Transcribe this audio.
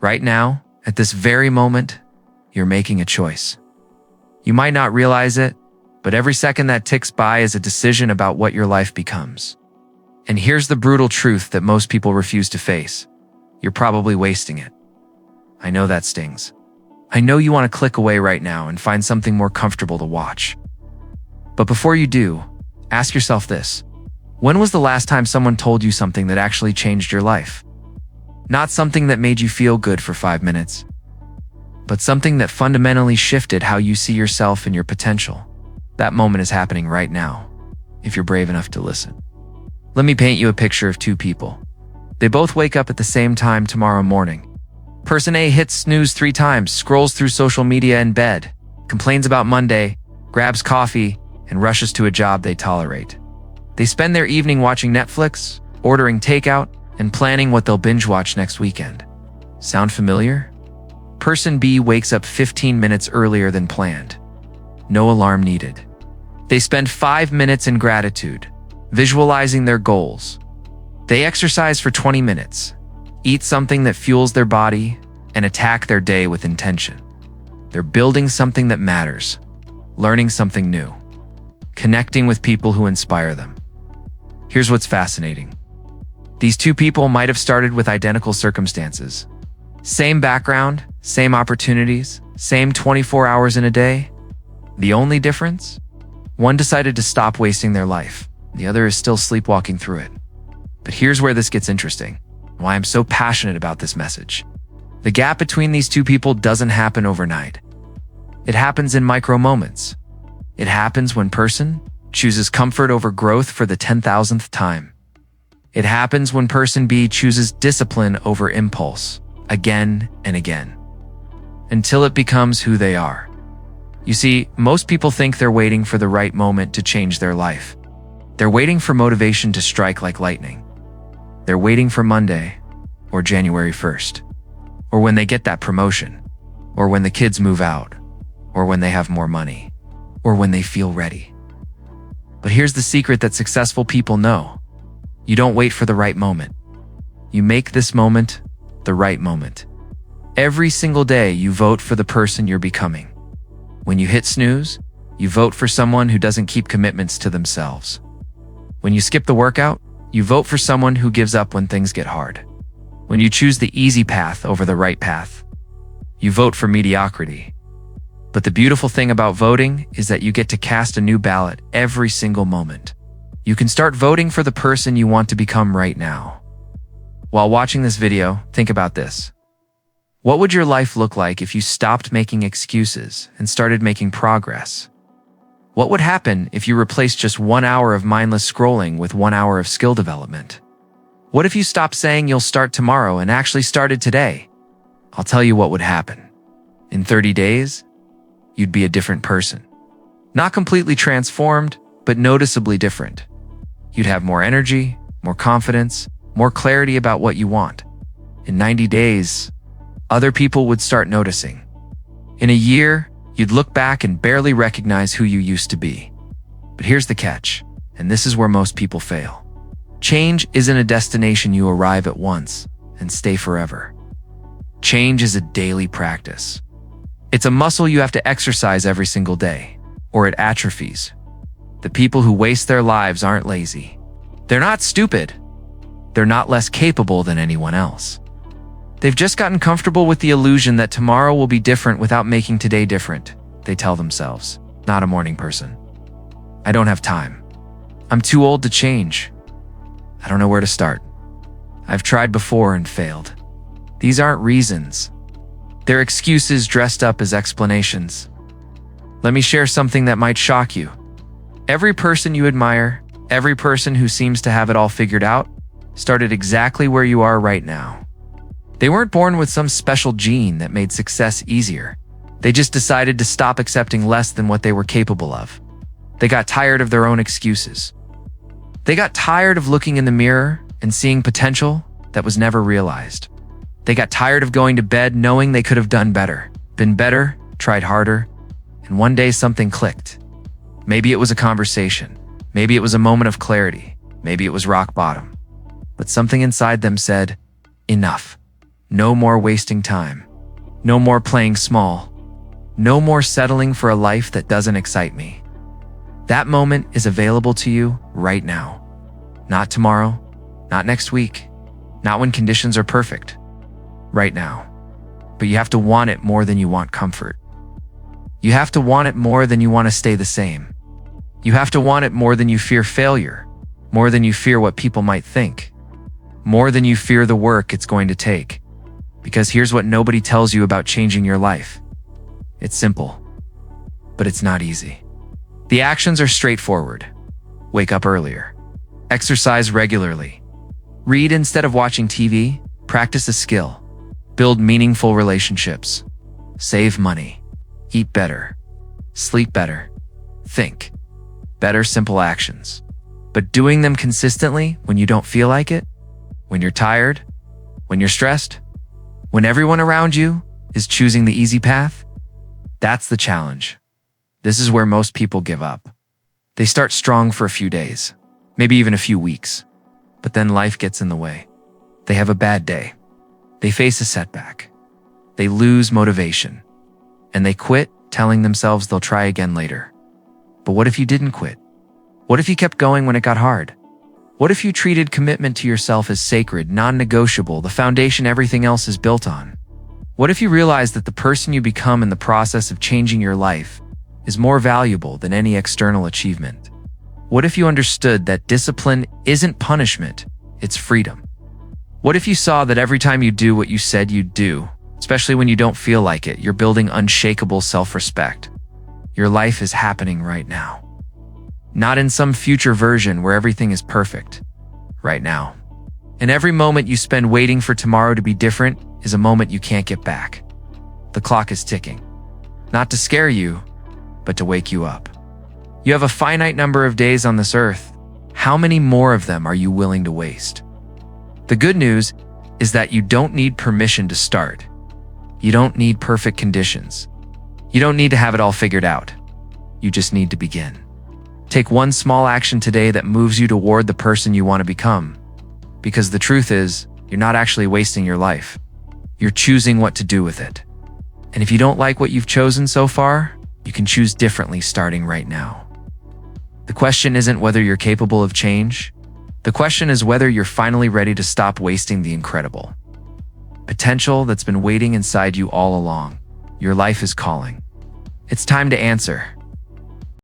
Right now, at this very moment, you're making a choice. You might not realize it, but every second that ticks by is a decision about what your life becomes. And here's the brutal truth that most people refuse to face. You're probably wasting it. I know that stings. I know you want to click away right now and find something more comfortable to watch. But before you do, ask yourself this. When was the last time someone told you something that actually changed your life? Not something that made you feel good for 5 minutes, but something that fundamentally shifted how you see yourself and your potential. That moment is happening right now, if you're brave enough to listen. Let me paint you a picture of two people. They both wake up at the same time tomorrow morning. Person A hits snooze 3 times, scrolls through social media in bed, complains about Monday, grabs coffee, and rushes to a job they tolerate. They spend their evening watching Netflix, ordering takeout, and planning what they'll binge watch next weekend. Sound familiar? Person B wakes up 15 minutes earlier than planned. No alarm needed. They spend 5 minutes in gratitude, visualizing their goals. They exercise for 20 minutes, eat something that fuels their body, and attack their day with intention. They're building something that matters, learning something new, connecting with people who inspire them. Here's what's fascinating. These two people might have started with identical circumstances. Same background, same opportunities, same 24 hours in a day. The only difference? One decided to stop wasting their life. The other is still sleepwalking through it. But here's where this gets interesting, why I'm so passionate about this message. The gap between these two people doesn't happen overnight. It happens in micro moments. It happens when person chooses comfort over growth for the 10,000th time. It happens when person B chooses discipline over impulse, again and again, until it becomes who they are. You see, most people think they're waiting for the right moment to change their life. They're waiting for motivation to strike like lightning. They're waiting for Monday, or January 1st, or when they get that promotion, or when the kids move out, or when they have more money, or when they feel ready. But here's the secret that successful people know. You don't wait for the right moment. You make this moment the right moment. Every single day, you vote for the person you're becoming. When you hit snooze, you vote for someone who doesn't keep commitments to themselves. When you skip the workout, you vote for someone who gives up when things get hard. When you choose the easy path over the right path, you vote for mediocrity. But the beautiful thing about voting is that you get to cast a new ballot every single moment. You can start voting for the person you want to become right now. While watching this video, think about this. What would your life look like if you stopped making excuses and started making progress? What would happen if you replaced just 1 hour of mindless scrolling with 1 hour of skill development? What if you stopped saying you'll start tomorrow and actually started today? I'll tell you what would happen. In 30 days, you'd be a different person. Not completely transformed, but noticeably different. You'd have more energy, more confidence, more clarity about what you want. In 90 days, other people would start noticing. In a year, you'd look back and barely recognize who you used to be. But here's the catch, and this is where most people fail. Change isn't a destination you arrive at once and stay forever. Change is a daily practice. It's a muscle you have to exercise every single day, or it atrophies. The people who waste their lives aren't lazy. They're not stupid. They're not less capable than anyone else. They've just gotten comfortable with the illusion that tomorrow will be different without making today different, they tell themselves. Not a morning person. I don't have time. I'm too old to change. I don't know where to start. I've tried before and failed. These aren't reasons. They're excuses dressed up as explanations. Let me share something that might shock you. Every person you admire, every person who seems to have it all figured out, started exactly where you are right now. They weren't born with some special gene that made success easier. They just decided to stop accepting less than what they were capable of. They got tired of their own excuses. They got tired of looking in the mirror and seeing potential that was never realized. They got tired of going to bed knowing they could have done better, been better, tried harder, and one day something clicked. Maybe it was a conversation. Maybe it was a moment of clarity. Maybe it was rock bottom. But something inside them said, enough. No more wasting time. No more playing small. No more settling for a life that doesn't excite me. That moment is available to you right now. Not tomorrow, not next week, not when conditions are perfect. Right now. But you have to want it more than you want comfort. You have to want it more than you want to stay the same. You have to want it more than you fear failure, more than you fear what people might think, more than you fear the work it's going to take. Because here's what nobody tells you about changing your life. It's simple, but it's not easy. The actions are straightforward. Wake up earlier. Exercise regularly. Read instead of watching TV. Practice a skill. Build meaningful relationships. Save money. Eat better. Sleep better. Think. Better simple actions. But doing them consistently when you don't feel like it, when you're tired, when you're stressed, when everyone around you is choosing the easy path, that's the challenge. This is where most people give up. They start strong for a few days, maybe even a few weeks, but then life gets in the way. They have a bad day. They face a setback. They lose motivation. And they quit, telling themselves they'll try again later. But what if you didn't quit? What if you kept going when it got hard? What if you treated commitment to yourself as sacred, non-negotiable, the foundation everything else is built on? What if you realized that the person you become in the process of changing your life is more valuable than any external achievement? What if you understood that discipline isn't punishment, it's freedom? What if you saw that every time you do what you said you'd do, especially when you don't feel like it, you're building unshakable self-respect? Your life is happening right now. Not in some future version where everything is perfect. Right now. And every moment you spend waiting for tomorrow to be different is a moment you can't get back. The clock is ticking. Not to scare you, but to wake you up. You have a finite number of days on this earth. How many more of them are you willing to waste? The good news is that you don't need permission to start. You don't need perfect conditions. You don't need to have it all figured out. You just need to begin. Take one small action today that moves you toward the person you want to become. Because the truth is, you're not actually wasting your life. You're choosing what to do with it. And if you don't like what you've chosen so far, you can choose differently starting right now. The question isn't whether you're capable of change. The question is whether you're finally ready to stop wasting the incredible potential that's been waiting inside you all along. Your life is calling. It's time to answer.